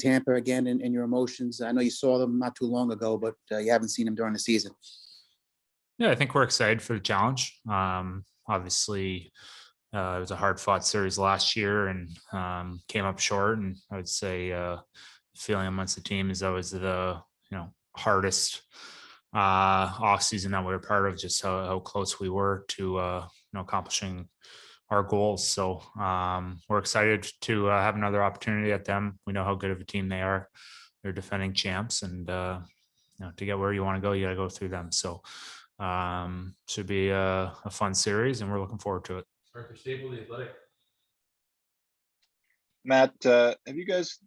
Tampa again and your emotions. I know you saw them not too long ago, but you haven't seen them during the season. Yeah, I think we're excited for the challenge. Obviously, it was a hard-fought series last year and came up short. And I would say feeling amongst the team is always the hardest off season that we were part of. Just how close we were to accomplishing our goals. So we're excited to have another opportunity at them. We know how good of a team they are. They're defending champs, and to get where you want to go, you got to go through them. So should be a fun series, and we're looking forward to it. Arthur Stable, The Athletic. Matt, have you guys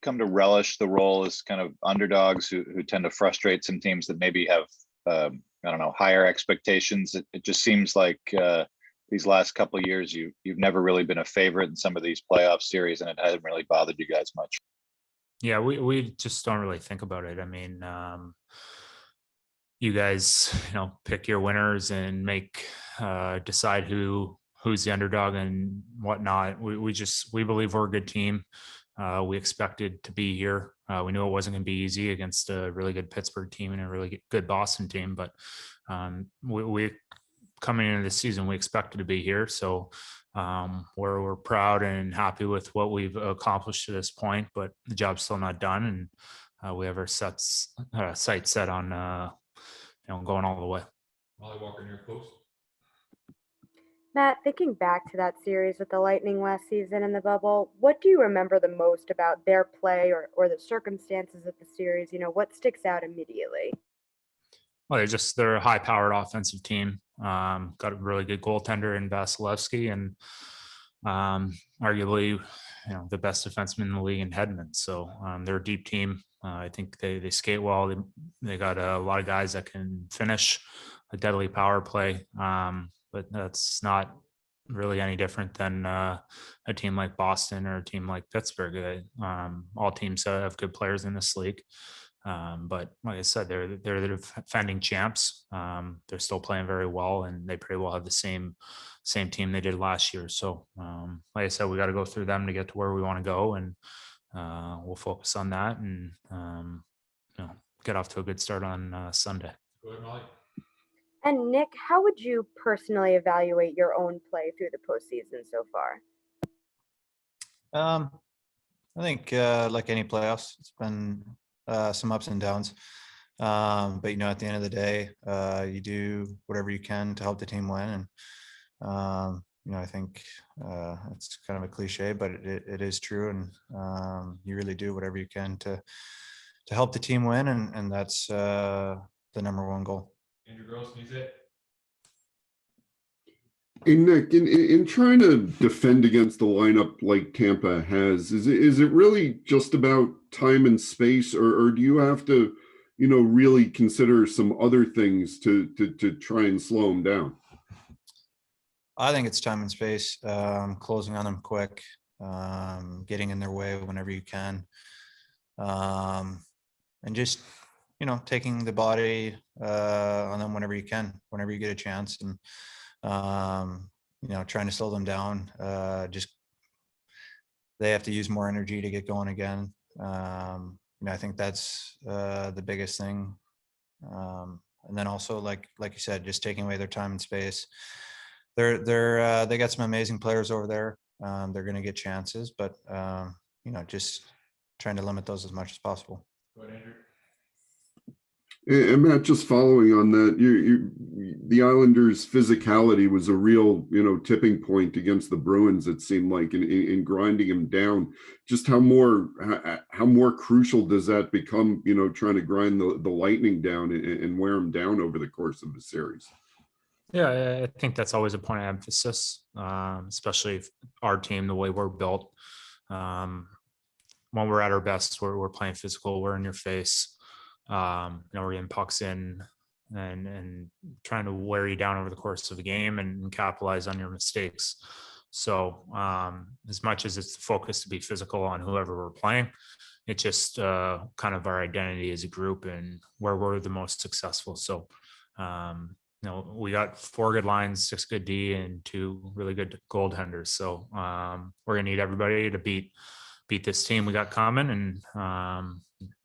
come to relish the role as kind of underdogs who tend to frustrate some teams that maybe have, I don't know, higher expectations? It just seems like these last couple of years, you've never really been a favorite in some of these playoff series, and it hasn't really bothered you guys much. Yeah, we just don't really think about it. I mean, you guys, pick your winners and decide who's the underdog and whatnot. We believe we're a good team. We expected to be here. We knew it wasn't going to be easy against a really good Pittsburgh team and a really good Boston team, but we coming into the season, we expected to be here. So we're proud and happy with what we've accomplished to this point, but the job's still not done. And we have our sights set on, going all the way. Molly Walker, near post. Matt, thinking back to that series with the Lightning last season in the bubble, what do you remember the most about their play or the circumstances of the series? What sticks out immediately? Well, they're a high-powered offensive team. Got a really good goaltender in Vasilevsky, and arguably, the best defenseman in the league in Hedman. So they're a deep team. I think they skate well. They got a lot of guys that can finish a deadly power play. But that's not really any different than a team like Boston or a team like Pittsburgh. All teams have good players in this league. But like I said, they're the defending champs. They're still playing very well, and they pretty well have the same team they did last year. So like I said, we got to go through them to get to where we want to go, and we'll focus on that and get off to a good start on Sunday. Go ahead, Molly. And Nick, how would you personally evaluate your own play through the postseason so far? I think like any playoffs, it's been some ups and downs. But at the end of the day, you do whatever you can to help the team win. And I think it's kind of a cliche, but it is true. And you really do whatever you can to help the team win, and that's the number one goal. Andrew Gross, music. Hey Nick, in trying to defend against the lineup like Tampa has, is it really just about time and space, or do you have to, really consider some other things to try and slow them down? I think it's time and space, closing on them quick, getting in their way whenever you can, and just taking the body on them whenever you can, whenever you get a chance, and trying to slow them down. Just they have to use more energy to get going again. I think that's the biggest thing. And then also, like you said, just taking away their time and space. They got some amazing players over there. They're going to get chances, but just trying to limit those as much as possible. Go ahead, Andrew. And Matt, just following on that, the Islanders' physicality was a real, tipping point against the Bruins. It seemed like in grinding them down. Just how more crucial does that become? Trying to grind the Lightning down and wear them down over the course of the series. Yeah, I think that's always a point of emphasis, especially if our team, the way we're built. When we're at our best, we're playing physical. We're in your face. We're getting pucks in and trying to wear you down over the course of the game and capitalize on your mistakes. So as much as it's the focus to be physical on whoever we're playing, it's just kind of our identity as a group and where we're the most successful. So, we got 4 good lines, 6 good D, and 2 really good goaltenders. So we're going to need everybody to beat beat this team we got coming. And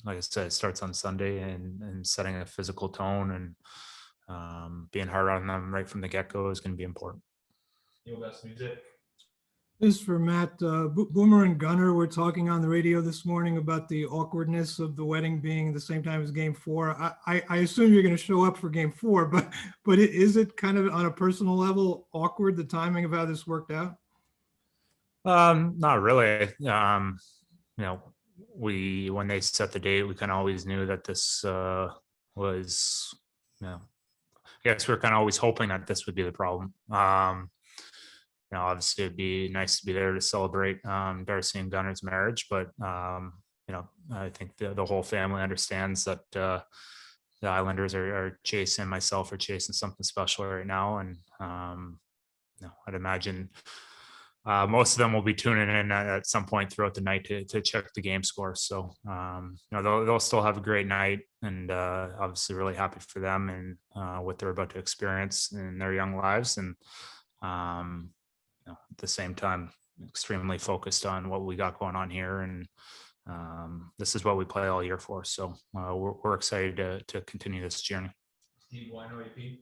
like I said, it starts on Sunday, and setting a physical tone and being hard on them right from the get-go is going to be important. Neil, best music. This is for Matt. Boomer and Gunner were talking on the radio this morning about the awkwardness of the wedding being the same time as Game 4. I assume you're going to show up for Game 4, but is it kind of on a personal level awkward, the timing of how this worked out? Not really. When they set the date, we kind of always knew that this was, I guess we were kind of always hoping that this would be the problem. Obviously it'd be nice to be there to celebrate Darcy and Gunner's marriage, but I think the whole family understands that the Islanders are chasing something special right now. And I'd imagine most of them will be tuning in at some point throughout the night to check the game score. So they'll still have a great night, and obviously really happy for them and what they're about to experience in their young lives. And at the same time, extremely focused on what we got going on here, and this is what we play all year for. So we're excited to continue this journey. Steve Wino, AP.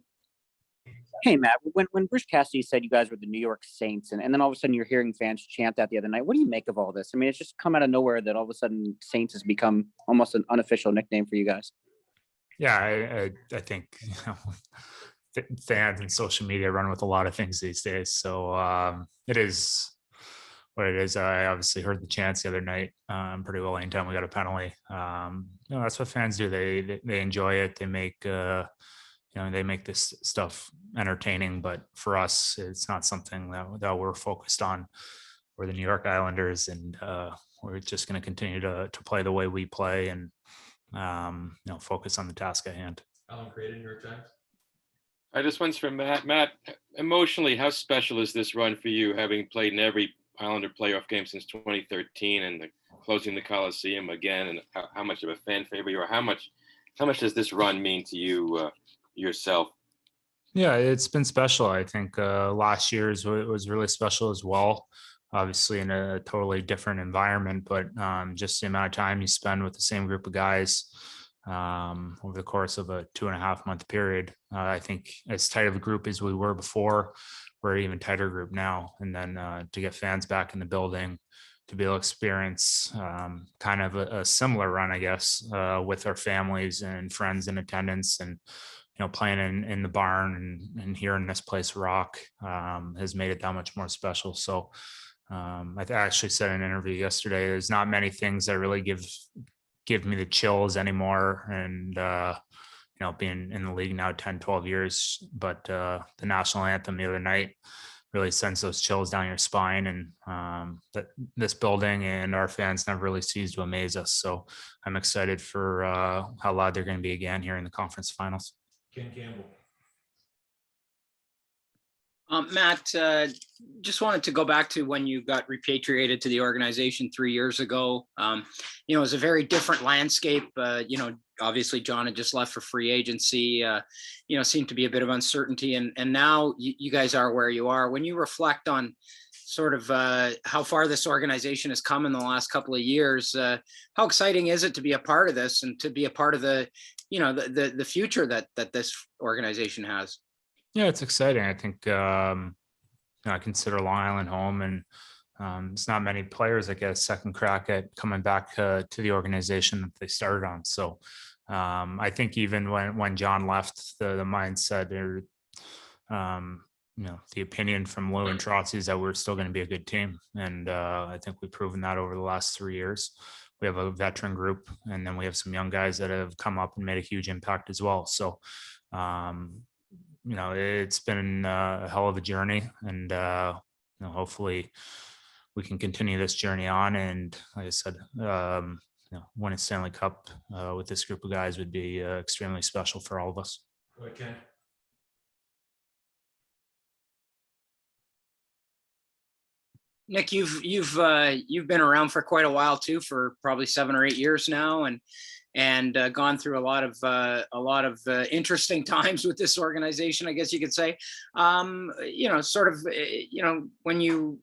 Hey, Matt, when Bruce Cassidy said you guys were the New York Saints, and then all of a sudden you're hearing fans chant that the other night, what do you make of all this? I mean, it's just come out of nowhere that all of a sudden Saints has become almost an unofficial nickname for you guys. Yeah, I think fans and social media run with a lot of things these days. So it is what it is. I obviously heard the chants the other night pretty well. Anytime we got a penalty, that's what fans do. They enjoy it. They make they make this stuff entertaining. But for us, it's not something that we're focused on. We're the New York Islanders, and we're just going to continue to play the way we play, and focus on the task at hand. Alan Creighton, New York Times. This one's from Matt. Matt, emotionally, how special is this run for you, having played in every Islander playoff game since 2013 and closing the Coliseum again? And how much of a fan favorite you are? How much does this run mean to you yourself? Yeah, it's been special. I think last year's was really special as well. Obviously in a totally different environment, but just the amount of time you spend with the same group of guys over the course of a 2.5 month period. I think as tight of a group as we were before, we're an even tighter group now. And then to get fans back in the building, to be able to experience kind of a similar run, I guess, with our families and friends in attendance, and playing in the barn and hearing this place rock has made it that much more special. So I actually said in an interview yesterday, there's not many things that really give me the chills anymore. And, being in the league now 10, 12 years, but the national anthem the other night really sends those chills down your spine. And that this building and our fans never really cease to amaze us. So I'm excited for how loud they're going to be again here in the conference finals. Ken Campbell. Matt, just wanted to go back to when you got repatriated to the organization 3 years ago. It was a very different landscape. Obviously John had just left for free agency, seemed to be a bit of uncertainty. And now you guys are where you are. When you reflect on sort of how far this organization has come in the last couple of years, how exciting is it to be a part of this and to be a part of the future that this organization has? Yeah, it's exciting. I think I consider Long Island home, and there's not many players that get a second crack at coming back to the organization that they started on. So I think even when John left, the mindset or the opinion from Lou and Trotzy is that we're still going to be a good team, and I think we've proven that over the last 3 years. We have a veteran group, and then we have some young guys that have come up and made a huge impact as well. So it's been a hell of a journey, and hopefully we can continue this journey on. And like I said, winning a Stanley Cup with this group of guys would be extremely special for all of us. Go ahead, Ken. Nick, you've been around for quite a while too, for probably 7 or 8 years now, and gone through a lot of interesting times with this organization, I guess you could say. When you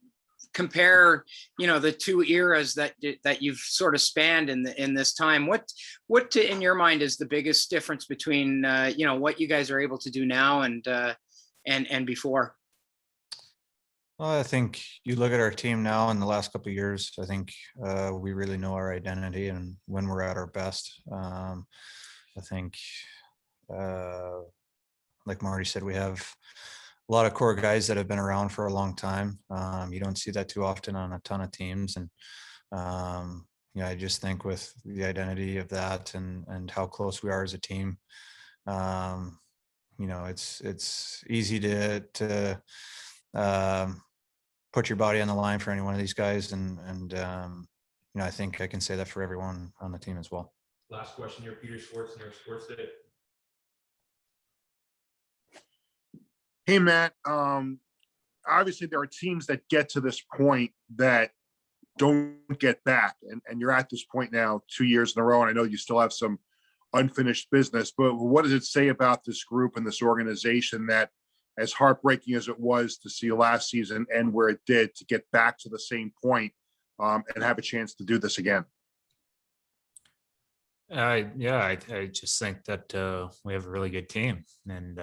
compare, the two eras that you've sort of spanned in this time, what in your mind is the biggest difference between, what you guys are able to do now and before? Well, I think you look at our team now in the last couple of years, I think we really know our identity and when we're at our best. I think, like Marty said, we have a lot of core guys that have been around for a long time. You don't see that too often on a ton of teams. And I just think with the identity of that and how close we are as a team, it's easy to put your body on the line for any one of these guys. And I think I can say that for everyone on the team as well. Last question here, Peter Schwartz, New York Sports Day. Hey, Matt. Obviously, there are teams that get to this point that don't get back. And you're at this point now 2 years in a row. And I know you still have some unfinished business. But what does it say about this group and this organization that, as heartbreaking as it was to see last season end where it did, to get back to the same point and have a chance to do this again? I just think that we have a really good team, and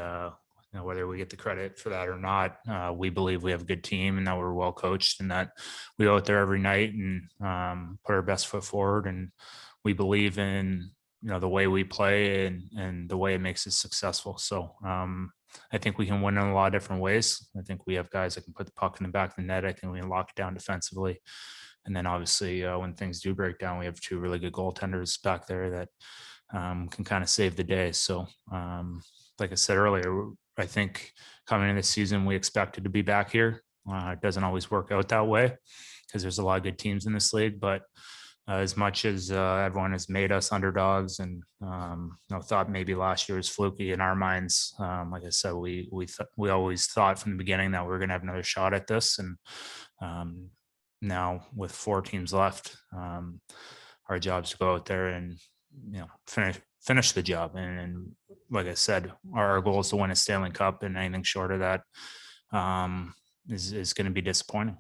whether we get the credit for that or not, we believe we have a good team and that we're well coached and that we go out there every night and put our best foot forward. And we believe in the way we play and the way it makes us successful. So I think we can win in a lot of different ways. I think we have guys that can put the puck in the back of the net. I think we can lock it down defensively. And then obviously when things do break down, we have two really good goaltenders back there that can kind of save the day. So like I said earlier, I think coming into the season, we expected to be back here. It doesn't always work out that way because there's a lot of good teams in this league, but as much as everyone has made us underdogs and thought maybe last year was fluky in our minds, like I said, we always thought from the beginning that we were going to have another shot at this. And now with 4 teams left, our job is to go out there and finish the job. And like I said, our goal is to win a Stanley Cup, and anything short of that is going to be disappointing.